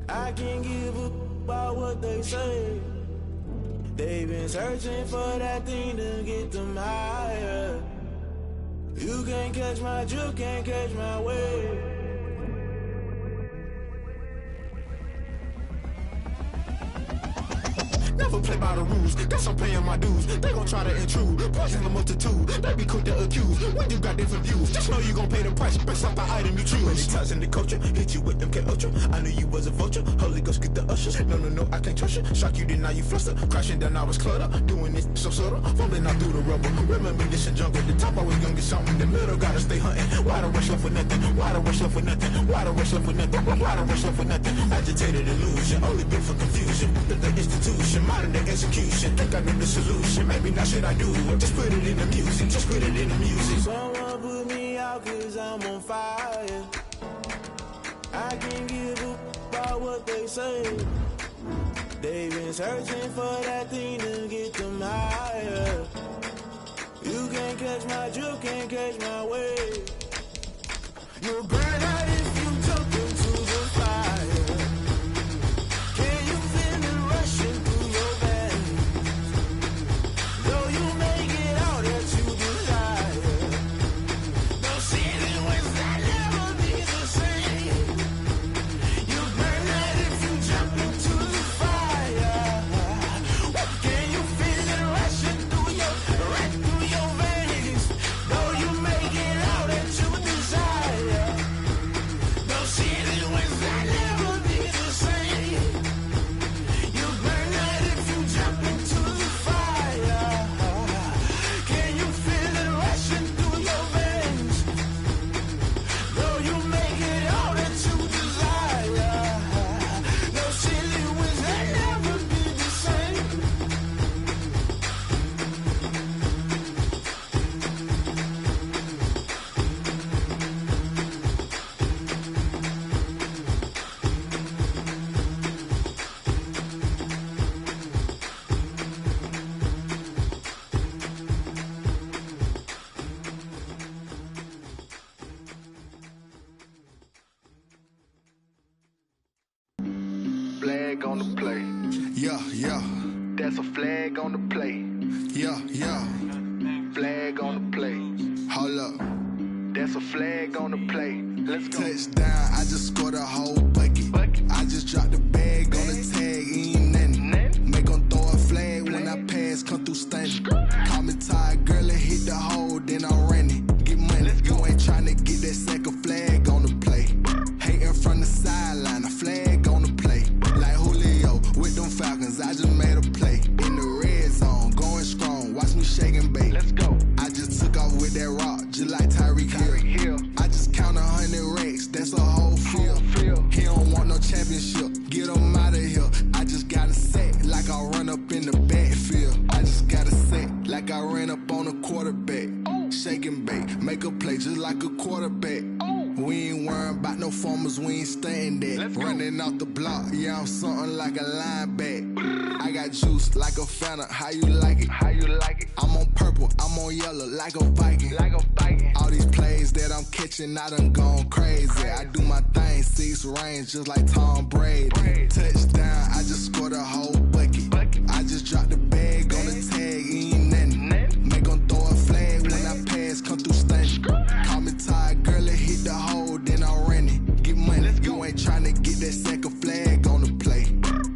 S9: I can't give up about what they say. They've been searching for that thing to get them higher. You can't catch my drift, can't catch my wave.
S10: Never play by the rules, guess I'm paying my dues. They gon' try to intrude, poison the multitude. They be quick to accuse, when you got different views. Just know you gon' pay the price, based off the item you choose. Many times in the culture, hit you with them K-Ultra. I knew you was a vulture, Holy Ghost get the ushers. No, I can't trust you. Shock you, then now you fluster. Crashing down, I was cluttered. Doing this so subtle, falling out through the rubble. Remember this in jungle, the top I was young and something. The middle gotta stay hunting. Why the rush left for nothing? Why the rush left for nothing? Why the rush left for nothing? Why the rush left for nothing? Agitated illusion, only built for confusion. The institution, modern day execution. Think I know the solution. Maybe not should I do it? Just put it in the music. Just put it in the music.
S9: Someone put me out 'cause I'm on fire. I can't give up about what they say. They've been searching for that thing to get them higher. You can't catch my drift, can't catch my wave. You'll burn out if you jump into the fire. Can you feel it rushing through your veins? Though you make it all that you desire. No ceiling was that never be the same. You burn out if you jump into the fire. Can you feel it rushing through your veins? Though you make it all that you desire. No ceiling was that never be the same. You burn out if you jump into the fire. Can you feel it rushing through your veins? Though you make it all that you desire. No ceiling was that never be the same.
S3: Flag on the play.
S10: Yeah.
S11: That's a flag on the play.
S9: Yeah, yeah.
S11: Flag on the play.
S9: Hold up.
S11: That's a flag on the play. Let's go.
S9: Touchdown, I just scored a whole bucket. I just dropped the bag on the tag, ain't nothing. Make 'em throw a flag when I pass, come through stunning. Call me tired, girl, and hit the hole, then I'm running. Get money, you ain't tryna get that second flag on the play. Hating from the sideline, a flag on the play. Like Julio with them Falcons, I just made a play. In the red zone, going strong, watch me shake and bake.
S11: Let's go.
S9: I just took off with that rock, just like Tyreek Hill. I just count 100 racks, that's a whole field. He don't want no championship, get him out of here. I just got a set, like I run up in the backfield. I just got a set, like I ran up on a quarterback. Shake and bake, make a play just like a quarterback. We ain't worrying about no formers, we ain't staying there. Running off the block, yeah, I'm something like a linebacker. I got juice like a Fanta, how you like it?
S11: How you like it?
S9: I'm on purple, I'm on yellow, like a Viking.
S11: Like a Viking.
S9: All these plays that I'm catching, I done gone crazy. I do my thing, 6 range, just like Tom Brady. Touchdown, I just scored a whole bucket. I just dropped the bag on the tag, ain't nothing. Make 'em throw a flag when I pass, come through stunning. Call me tired, girl, and hit the hole, then I'm running. Get money, you ain't tryna get that second flag on the play.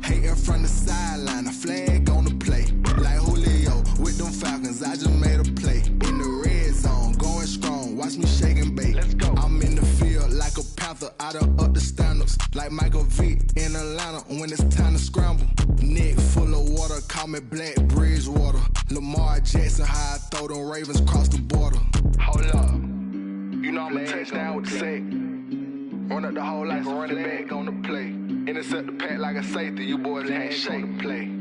S9: Hating from the sideline, a flag on the play. Like Julio with them Falcons, I just made a play. In the red zone, going strong, watch me shake and bake.
S11: Let's go.
S9: I'm in the field like a Panther, I done up the standards. Like Michael Vick in Atlanta when it's time to scramble. Neck full of water, call me Black Bridgewater. Lamar Jackson, how I throw them Ravens cross the border.
S11: Hold up. You know I'm a touchdown with the sack. Run up the hole like a running back on the play. Intercept the pack like a safety. You boys ain't shake the play.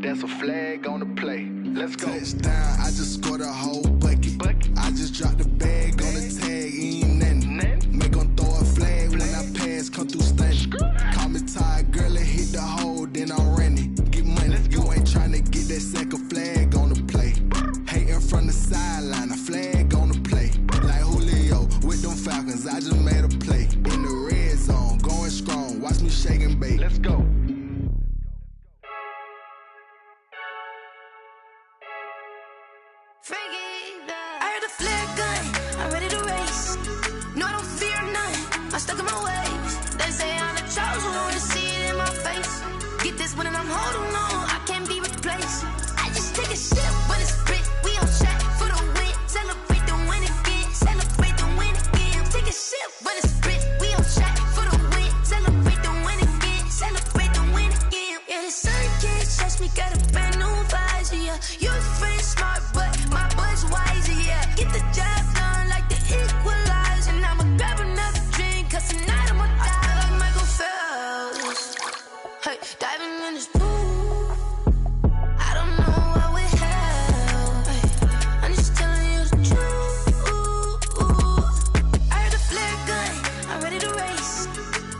S11: That's a flag on the play. Let's go.
S9: Touchdown, I just scored a whole bucket. I just dropped the bag on the tag, ain't nothing. Make 'em throw a flag when I pass, come through stunning. Call me tired, girl, and hit the hole, then I'm running. Get money, you ain't tryna get that second flag on the play. Hating from the sideline, a flag on the play. Like Julio with them Falcons, I just made a play. In the red zone, going strong, watch me shake and bake.
S11: Let's go.
S7: I heard the flare gun, I'm ready to race. No, I don't fear none, I'm stuck in my ways. They say I'm the chosen one, to see it in my face. Get this one and I'm holding on, I can't be replaced. I just take a sip, but it's split, we on track for the win. Celebrate the win again, celebrate the win again. Take a sip, but it's split, we on track for the win. Celebrate the win again, celebrate the win again. Yeah, the sun can't touch me, got a brand new visor, yeah. Your friend smart, but my boy's wiser, yeah. Get the job done like the equalizer. And I'ma grab another drink, cause tonight I'ma die like Michael Phelps. Hey, diving in this pool, I don't know what would help. Hey, I'm just telling you the truth. I heard the flare gun, I'm ready to race.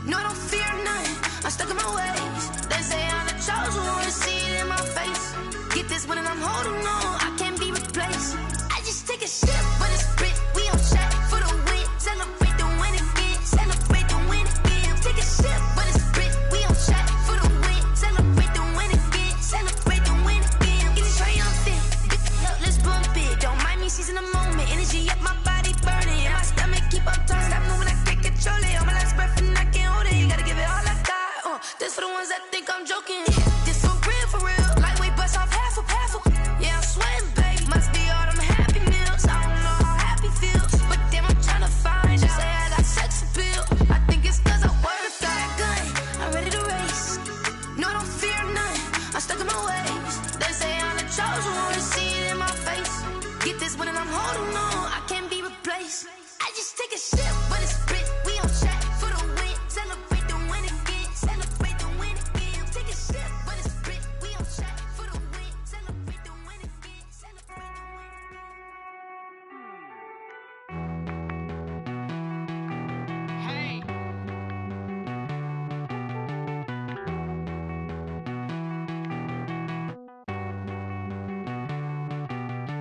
S7: No, I don't fear none, I'm stuck in my ways. They say I'm the chosen one, to see it in my face. Get this one and I'm holding on, I can't be replaced. I just take a sip, but it's split, we on track for the win. Celebrate the win again, celebrate the win again. Take a sip, but it's split, we on track for the win. Celebrate the win again, celebrate the win again. Get it triumphant, let's bump it. Don't mind me seizing the moment, energy up my body burning. And my stomach keep on turning, stop moving, I can't control it. On my last breath and I can't hold it, you gotta give it all I got. This for the ones that think I'm joking. This for real, lightweight bust off half a. Yeah, I'm sweating, babe, must be all them happy meals. I don't know how happy feels, but damn, I'm tryna find out. Say I got sex appeal, I think it's cause I work. Got a gun, I'm ready to race. No, I don't fear none, I'm stuck in my ways. They say I'm the chosen one, to see it in my face. Get this one and I'm holding on, I can't be replaced. I just take a sip, but it's split, we on track for the win. Celebrate the win again, celebrate the win again. Take a sip, but it's split, we on track for the win. Celebrate the win again, celebrate the win again. Hey.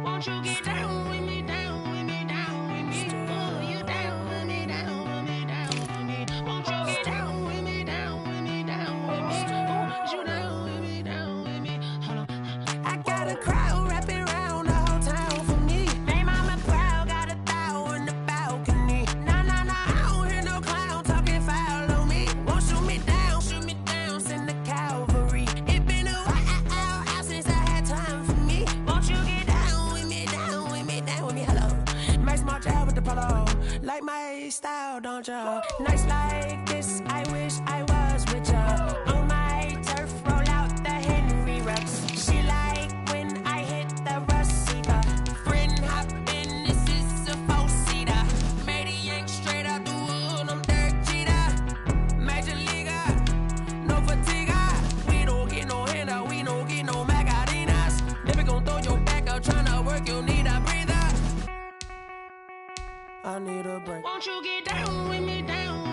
S7: Won't you get down with me, down with me, down with me? Oh, you down with me, down with me, down with me. Won't you get down with me, down with me, down with me? Oh, you down with me, down
S5: the polo. Like my style, don't ya? Nights like this, I wish I was with ya. On my turf, roll out the Henry Rux. She like when I hit the receiver. Friend hop in, this is a four-seater. Made a yank straight out the wood, I'm Derek Jeter. Major leaguer, no fatigue. We don't get no handout, we don't get no Macadinas. Never gon' throw your back out, tryna work, you need a breather. I need a break. Won't you get down with me, down